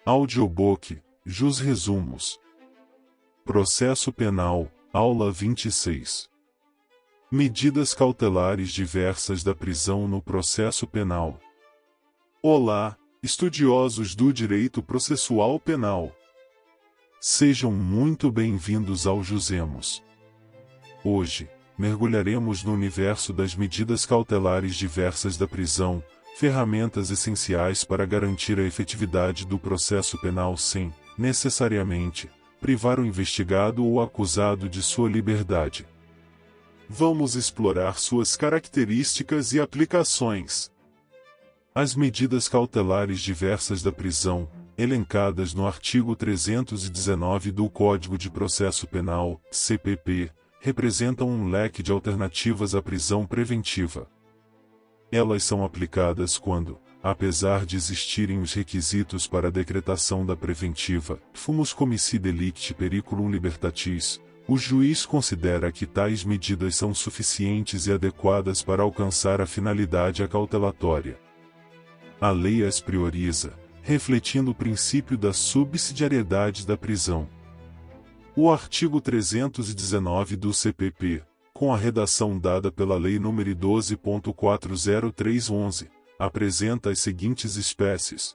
Audiobook, Jus Resumos. Processo Penal, Aula 26. Medidas cautelares diversas da prisão no processo penal. Olá, estudiosos do direito processual penal. Sejam muito bem-vindos ao Jusemos. Hoje, mergulharemos no universo das medidas cautelares diversas da prisão, ferramentas essenciais para garantir a efetividade do processo penal sem, necessariamente, privar o investigado ou acusado de sua liberdade. Vamos explorar suas características e aplicações. As medidas cautelares diversas da prisão, elencadas no artigo 319 do Código de Processo Penal, CPP, representam um leque de alternativas à prisão preventiva. Elas são aplicadas quando, apesar de existirem os requisitos para a decretação da preventiva, fumus comissi delicti periculum libertatis, o juiz considera que tais medidas são suficientes e adequadas para alcançar a finalidade acautelatória. A lei as prioriza, refletindo o princípio da subsidiariedade da prisão. O artigo 319 do CPP, com a redação dada pela Lei nº 12.40311, apresenta as seguintes espécies.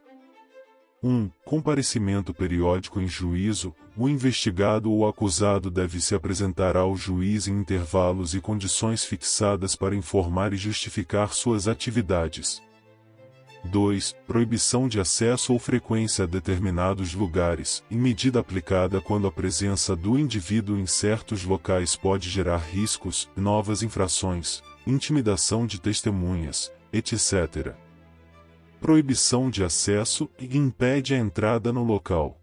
1. Comparecimento periódico em juízo. O investigado ou acusado deve se apresentar ao juiz em intervalos e condições fixadas para informar e justificar suas atividades. 2. Proibição de acesso ou frequência a determinados lugares, em medida aplicada quando a presença do indivíduo em certos locais pode gerar riscos, novas infrações, intimidação de testemunhas, etc. Proibição de acesso e impede a entrada no local.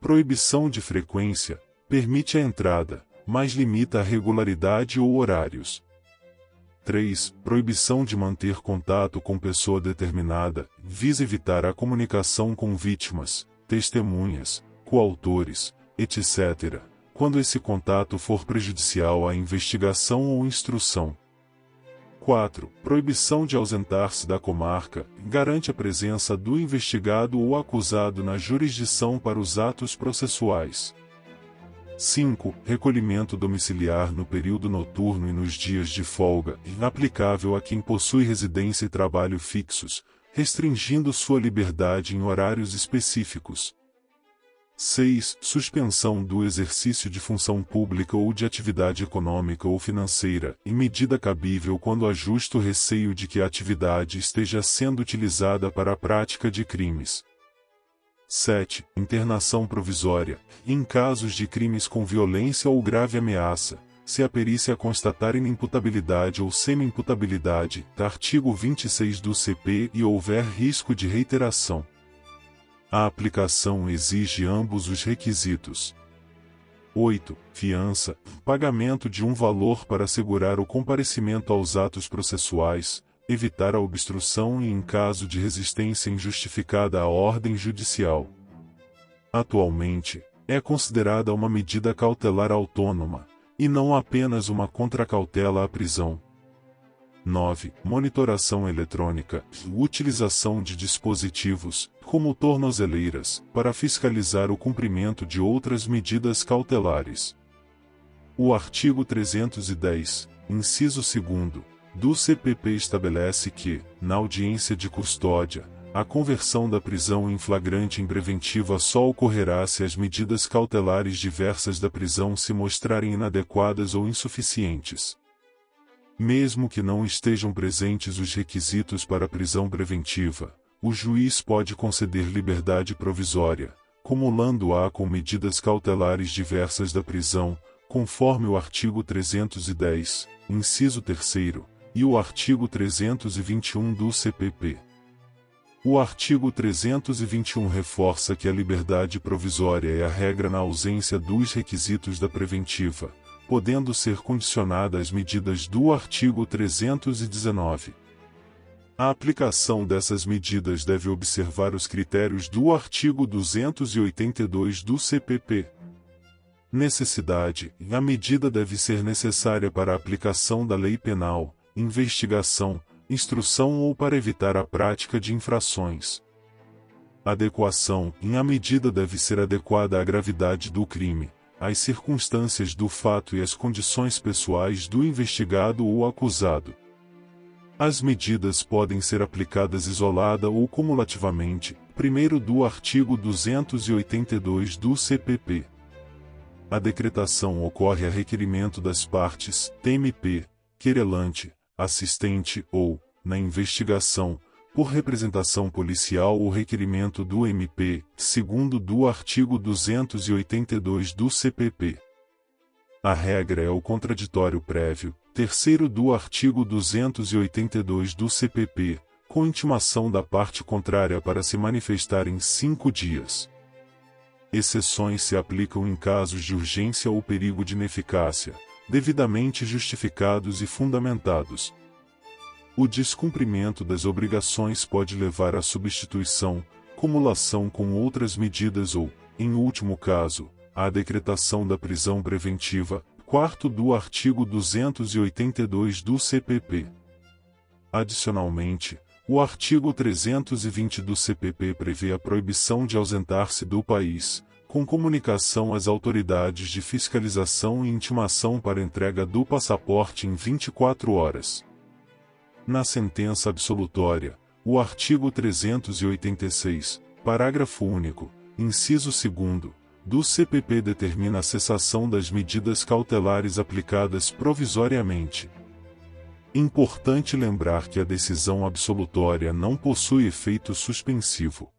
Proibição de frequência, permite a entrada, mas limita a regularidade ou horários. 3. Proibição de manter contato com pessoa determinada, visa evitar a comunicação com vítimas, testemunhas, coautores, etc., quando esse contato for prejudicial à investigação ou instrução. 4. Proibição de ausentar-se da comarca, garante a presença do investigado ou acusado na jurisdição para os atos processuais. 5. Recolhimento domiciliar no período noturno e nos dias de folga, inaplicável a quem possui residência e trabalho fixos, restringindo sua liberdade em horários específicos. 6. Suspensão do exercício de função pública ou de atividade econômica ou financeira, em medida cabível quando há justo receio de que a atividade esteja sendo utilizada para a prática de crimes. 7. Internação provisória, em casos de crimes com violência ou grave ameaça, se a perícia constatar inimputabilidade ou semi-imputabilidade, artigo 26 do CP, e houver risco de reiteração. A aplicação exige ambos os requisitos. 8. Fiança, pagamento de um valor para assegurar o comparecimento aos atos processuais, evitar a obstrução e em caso de resistência injustificada à ordem judicial. Atualmente, é considerada uma medida cautelar autônoma, e não apenas uma contracautela à prisão. 9. Monitoração eletrônica, utilização de dispositivos, como tornozeleiras, para fiscalizar o cumprimento de outras medidas cautelares. O artigo 310, inciso 2º, do CPP estabelece que, na audiência de custódia, a conversão da prisão em flagrante em preventiva só ocorrerá se as medidas cautelares diversas da prisão se mostrarem inadequadas ou insuficientes. Mesmo que não estejam presentes os requisitos para a prisão preventiva, o juiz pode conceder liberdade provisória, cumulando-a com medidas cautelares diversas da prisão, conforme o artigo 310, inciso 3º, e o artigo 321 do CPP. O artigo 321 reforça que a liberdade provisória é a regra na ausência dos requisitos da preventiva, podendo ser condicionada às medidas do artigo 319. A aplicação dessas medidas deve observar os critérios do artigo 282 do CPP. Necessidade: a medida deve ser necessária para a aplicação da lei penal, investigação, instrução ou para evitar a prática de infrações. Adequação: a medida deve ser adequada à gravidade do crime, às circunstâncias do fato e às condições pessoais do investigado ou acusado. As medidas podem ser aplicadas isolada ou cumulativamente, primeiro do artigo 282 do CPP. A decretação ocorre a requerimento das partes, TMP, querelante, assistente ou, na investigação, por representação policial ou requerimento do MP, segundo do artigo 282 do CPP. A regra é o contraditório prévio, terceiro do artigo 282 do CPP, com intimação da parte contrária para se manifestar em 5 dias. Exceções se aplicam em casos de urgência ou perigo de ineficácia, devidamente justificados e fundamentados. O descumprimento das obrigações pode levar à substituição, cumulação com outras medidas ou, em último caso, à decretação da prisão preventiva, quarto do artigo 282 do CPP. Adicionalmente, o artigo 320 do CPP prevê a proibição de ausentar-se do país, com comunicação às autoridades de fiscalização e intimação para entrega do passaporte em 24 horas. Na sentença absolutória, o artigo 386, parágrafo único, inciso 2º, do CPP determina a cessação das medidas cautelares aplicadas provisoriamente. Importante lembrar que a decisão absolutória não possui efeito suspensivo.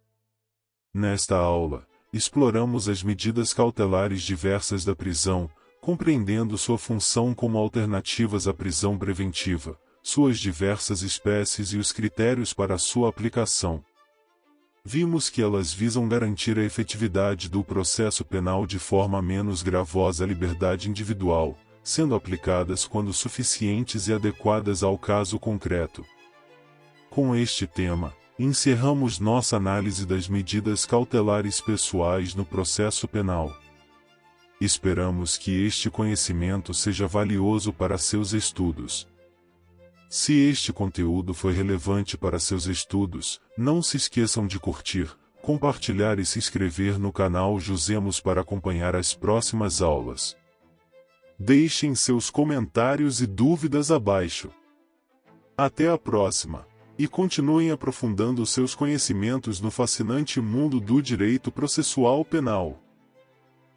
Nesta aula, exploramos as medidas cautelares diversas da prisão, compreendendo sua função como alternativas à prisão preventiva, suas diversas espécies e os critérios para sua aplicação. Vimos que elas visam garantir a efetividade do processo penal de forma menos gravosa à liberdade individual, sendo aplicadas quando suficientes e adequadas ao caso concreto. Com este tema, encerramos nossa análise das medidas cautelares pessoais no processo penal. Esperamos que este conhecimento seja valioso para seus estudos. Se este conteúdo foi relevante para seus estudos, não se esqueçam de curtir, compartilhar e se inscrever no canal Jusemos para acompanhar as próximas aulas. Deixem seus comentários e dúvidas abaixo. Até a próxima, e continuem aprofundando seus conhecimentos no fascinante mundo do direito processual penal.